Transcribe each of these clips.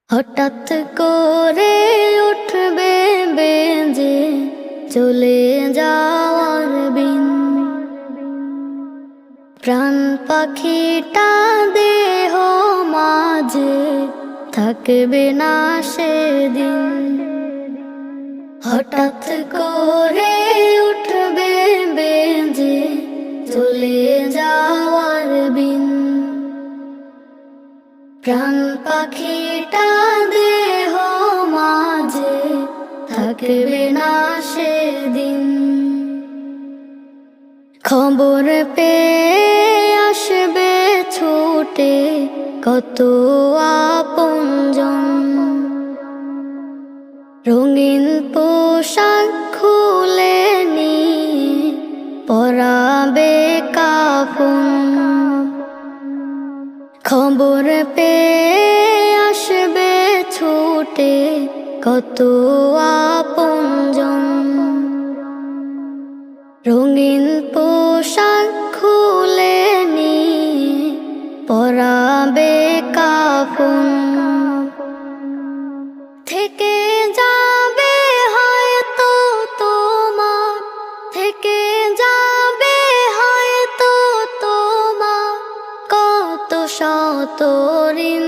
হঠাৎ করে উঠবে বেজে চলে যাওয়ার বিন, প্রাণ পাখিটা দেহ মাঝে থাকবে না সেদিন। হঠাৎ করে উঠবে বেজে চলে যাওয়ার বিন, প্রাণ পাখিটা দেহ মাঝে থাকবে না সেদিন। খবর পেয়ে আসবে ছুটে কত আপনজন, রঙিন পোশাক খুলে নিয়ে পরাবে কাফন। খবর পেয়ে আসবে ছুটে কত আপনজন, রঙিন পোশাক খুলে নিয়ে পরাবে কাফন। থেকে যাবে হয়তো তোমার, থেকে যাবে হয়তো তোমার কত শত ঋণ।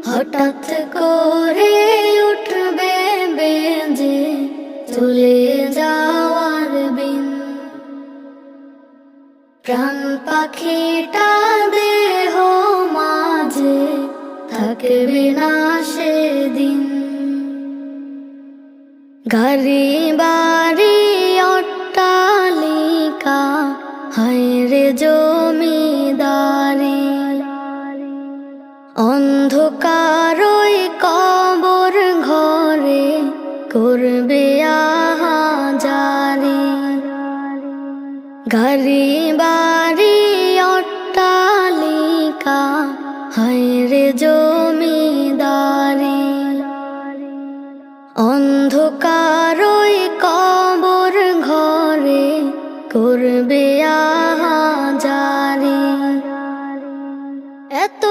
হঠাৎ করে উঠবে বেজে চলে যাওয়ার বিন, প্রাণ পাখিটা দেহ মাঝে থাকবে না সেদিন। গাড়ি বাড়ি অট্টালিকা হায়রে জমিদারি, অন্ধকারই কবর ঘরে করবে আহাজারি। গাড়ি বাড়ি অট্টালিকা হায়রে জমিদারি, অন্ধকারই কবর ঘরে করবে আহাজারি। এত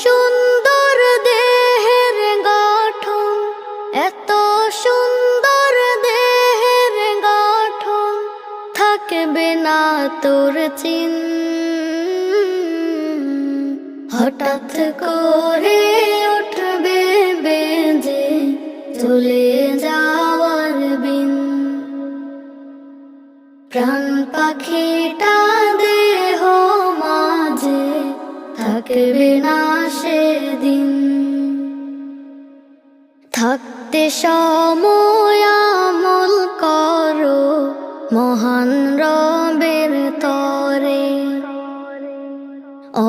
সুন্দর দেহের গঠন, এত সুন্দর দেহের গঠন থাকবে না তোর চিন। হঠাৎ করে উঠবে বেজে চলে যাওয়ার বিন, প্রাণ পাখিটা দেহ মাঝে থাকবে না সেদিন। থাকতে সময় আমল করো মহান রবের তরে,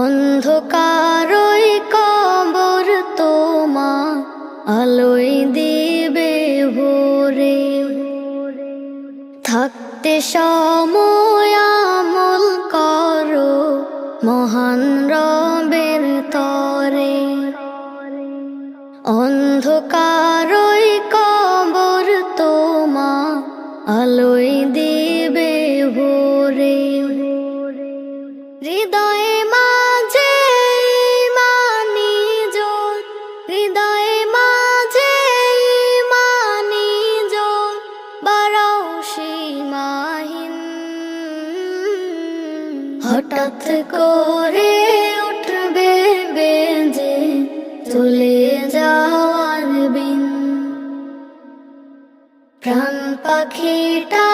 অন্ধকারই কবর তোমা আলোয় দিবে ভোরে। থাকতে সময় আমল করো মহান রবের তরে, অন্ধকারই কবর তোমা আলোয় দিবে ভোরে। হৃদয়ে মাঝে ইমানি জোর, হৃদয়ে মাঝে ইমানি জোর বাড়াও সীমাহীন। হঠাৎ করে উঠবে বেজে চলে যাওয়ার বিন, প্রাণ পাখিটা